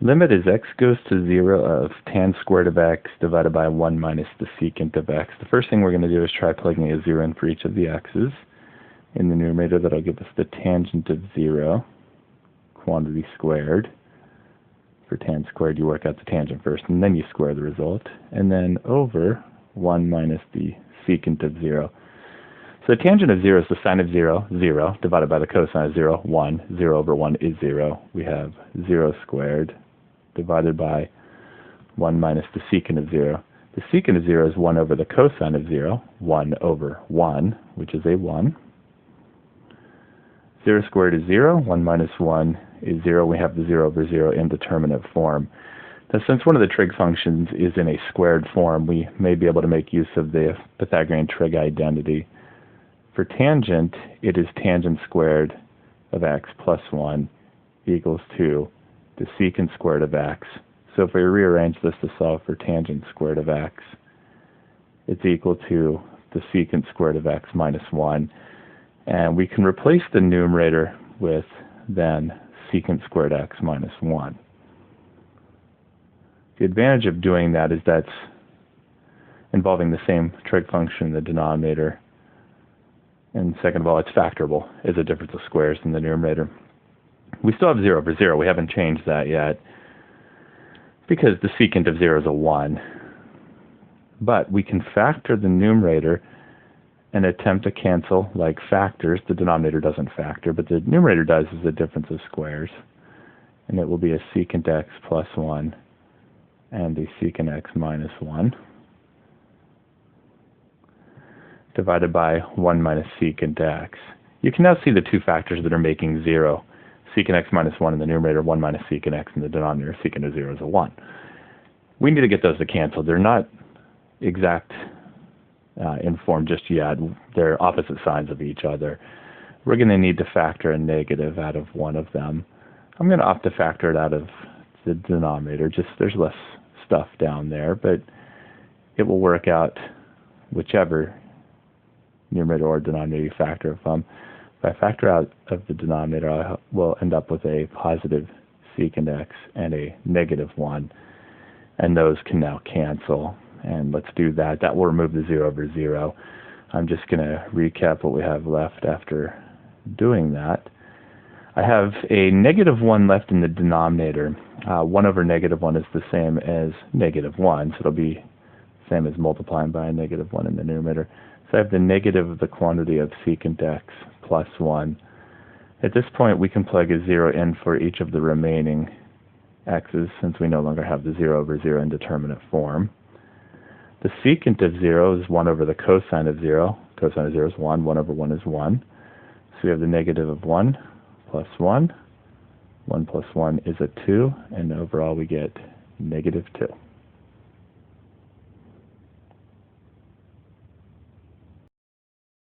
Limit as x goes to 0 of tan squared of x divided by 1 minus the secant of x. The first thing we're going to do is try plugging a 0 in for each of the x's. In the numerator, that'll give us the tangent of 0, quantity squared. For tan squared, you work out the tangent first, and then you square the result. And then over 1 minus the secant of 0. So the tangent of 0 is the sine of 0, 0, divided by the cosine of 0, 1. 0 over 1 is 0. We have 0 squared divided by 1 minus the secant of 0. The secant of 0 is 1 over the cosine of 0, 1 over 1, which is a 1. 0 squared is 0. 1 minus 1 is 0. We have the 0 over 0 indeterminate form. Now, since one of the trig functions is in a squared form, we may be able to make use of the Pythagorean trig identity. For tangent, it is tangent squared of x plus 1 equals to the secant squared of x. So if we rearrange this to solve for tangent squared of x, it's equal to the secant squared of x minus 1. And we can replace the numerator with then secant squared x minus 1. The advantage of doing that is that's involving the same trig function in the denominator. And second of all, it's factorable as a difference of squares in the numerator. We still have 0 over 0. We haven't changed that yet because the secant of 0 is a 1. But we can factor the numerator and attempt to cancel like factors. The denominator doesn't factor, but the numerator does as a difference of squares. And it will be a secant x plus 1 and a secant x minus 1 divided by 1 minus secant x. You can now see the two factors that are making 0. Secant x minus 1 in the numerator, 1 minus secant x in the denominator. Secant of 0 is a 1. We need to get those to cancel. They're not exact in form just yet. They're opposite signs of each other. We're going to need to factor a negative out of one of them. I'm going to opt to factor it out of the denominator. Just there's less stuff down there, but it will work out whichever numerator or denominator you factor from. If I factor out of the denominator, I will end up with a positive secant x and a negative 1, and those can now cancel. And let's do that. That will remove the 0 over 0. I'm just going to recap what we have left after doing that. I have a negative 1 left in the denominator. 1 over negative 1 is the same as negative 1, so it'll be the same as multiplying by a negative 1 in the numerator. So I have the negative of the quantity of secant x plus 1. At this point, we can plug a 0 in for each of the remaining x's, since we no longer have the 0 over 0 indeterminate form. The secant of 0 is 1 over the cosine of 0. Cosine of 0 is 1. 1 over 1 is 1. So we have the negative of 1 plus 1. 1 plus 1 is a 2, and overall we get negative 2.